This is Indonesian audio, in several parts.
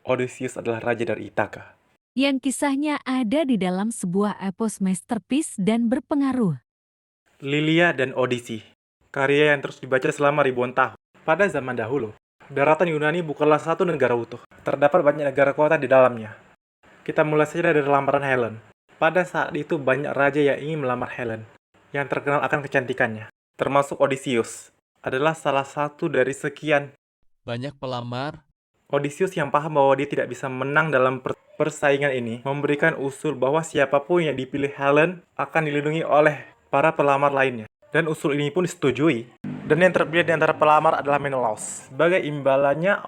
Odysseus adalah raja dari Ithaka. Yang kisahnya ada di dalam sebuah epos masterpiece dan berpengaruh. Lilia dan Odyssey, karya yang terus dibaca selama ribuan tahun. Pada zaman dahulu, daratan Yunani bukanlah satu negara utuh. Terdapat banyak negara kota di dalamnya. Kita mulai saja dari lamaran Helen. Pada saat itu banyak raja yang ingin melamar Helen, yang terkenal akan kecantikannya, termasuk Odysseus. Adalah salah satu dari sekian. Banyak pelamar. Odysseus yang paham bahwa dia tidak bisa menang dalam persaingan ini, memberikan usul bahwa siapapun yang dipilih Helen akan dilindungi oleh para pelamar lainnya. Dan usul ini pun disetujui. Dan yang terpilih di antara pelamar adalah Menelaus. Sebagai imbalannya,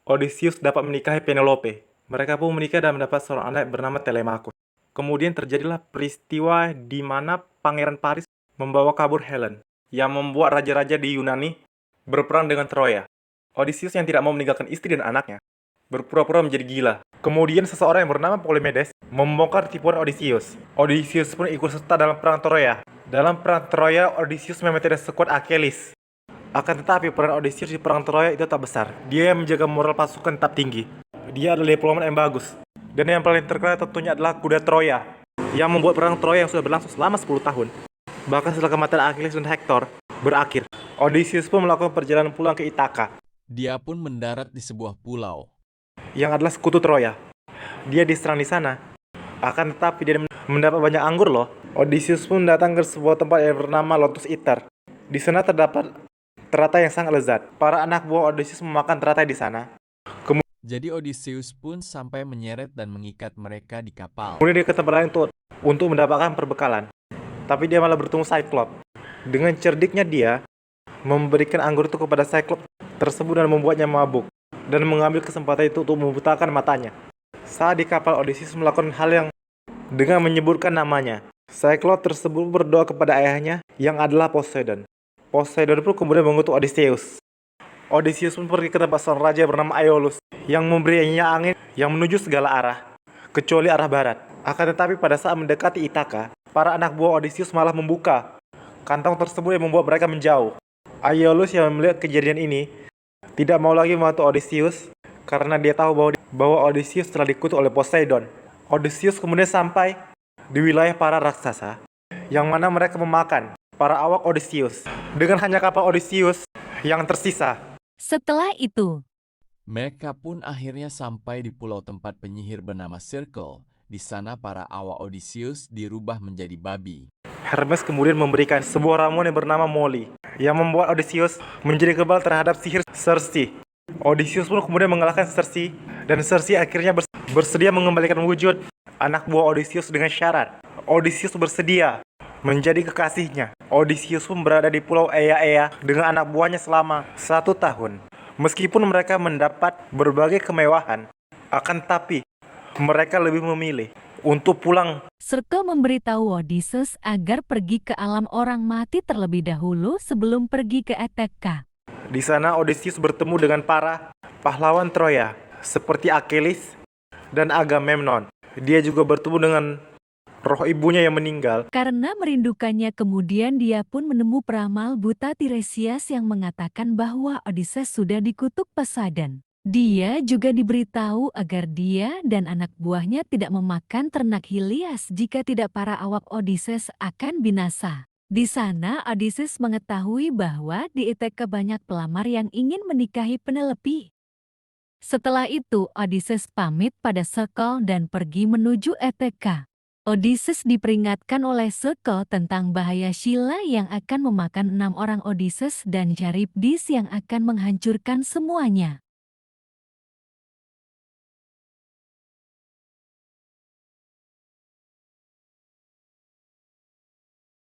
Odysseus dapat menikahi Penelope. Mereka pun menikah dan mendapat seorang anak bernama Telemachus. Kemudian terjadilah peristiwa di mana Pangeran Paris membawa kabur Helen, yang membuat raja-raja di Yunani berperang dengan Troya. Odysseus yang tidak mau meninggalkan istri dan anaknya berpura-pura menjadi gila. Kemudian seseorang yang bernama Polymedes membongkar tipuan Odysseus. Odysseus pun ikut serta dalam perang Troya. Dalam perang Troya, Odysseus memang tidak sekuat Achilles. Akan tetapi peran Odysseus di perang Troya itu tak besar. Dia yang menjaga moral pasukan tetap tinggi. Dia adalah diplomat yang bagus. Dan yang paling terkenal tentunya adalah kuda Troya, yang membuat perang Troya yang sudah berlangsung selama 10 tahun. Bahkan setelah kematian Achilles dan Hector berakhir, Odysseus pun melakukan perjalanan pulang ke Ithaka, Dia pun mendarat di sebuah pulau. yang adalah sekutu Troya. Dia diserang di sana. Akan tetapi dia mendapat banyak anggur loh. Odysseus pun datang ke sebuah tempat yang bernama Lotus Eater. Di sana terdapat teratai yang sangat lezat. Para anak buah Odysseus memakan teratai di sana. Jadi Odysseus pun sampai menyeret dan mengikat mereka di kapal. Kemudian dia ke tempat lain untuk mendapatkan perbekalan. Tapi dia malah bertemu Cyclops. Dengan cerdiknya dia memberikan anggur itu kepada Cyclops tersebut dan membuatnya mabuk, dan mengambil kesempatan itu untuk membutakan matanya. Saat di kapal, Odysseus melakukan hal yang dengan menyebutkan namanya. Cyclops tersebut berdoa kepada ayahnya yang adalah Poseidon. Poseidon pun kemudian mengutuk Odysseus. Odysseus pun pergi ke tempat seorang raja bernama Aeolus yang memberinya angin yang menuju segala arah, kecuali arah barat. Akan tetapi pada saat mendekati Ithaka, para anak buah Odysseus malah membuka kantong tersebut yang membuat mereka menjauh. Aeolus yang melihat kejadian ini tidak mau lagi membantu Odysseus karena dia tahu bahwa Odysseus telah dikutuk oleh Poseidon. Odysseus kemudian sampai di wilayah para raksasa, yang mana mereka memakan para awak Odysseus, dengan hanya kapal Odysseus yang tersisa. Setelah itu, Mereka pun akhirnya sampai di pulau tempat penyihir bernama Circle. Di sana para awak Odysseus dirubah menjadi babi. Hermes kemudian memberikan sebuah ramuan yang bernama Molly, yang membuat Odysseus menjadi kebal terhadap sihir Circe. Odysseus pun kemudian mengalahkan Circe, dan Circe akhirnya bersedia mengembalikan wujud anak buah Odysseus dengan syarat Odysseus bersedia menjadi kekasihnya. Odysseus pun berada di pulau Ea dengan anak buahnya selama 1 tahun. Meskipun mereka mendapat berbagai kemewahan, akan tapi mereka lebih memilih untuk pulang. Circe memberitahu Odysseus agar pergi ke alam orang mati terlebih dahulu sebelum pergi ke Ithaka. Di sana Odysseus bertemu dengan para pahlawan Troya seperti Achilles dan Agamemnon. Dia juga bertemu dengan roh ibunya yang meninggal. Karena merindukannya, kemudian dia pun menemu peramal buta Tiresias yang mengatakan bahwa Odysseus sudah dikutuk Poseidon. Dia juga diberitahu agar dia dan anak buahnya tidak memakan ternak Helias jika tidak para awak Odysseus akan binasa. Di sana Odysseus mengetahui bahwa di Ithaka banyak pelamar yang ingin menikahi Penelope. Setelah itu Odysseus pamit pada Circe dan pergi menuju Ithaka. Odysseus diperingatkan oleh Circe tentang bahaya Scylla yang akan memakan 6 orang Odysseus dan Charybdis yang akan menghancurkan semuanya.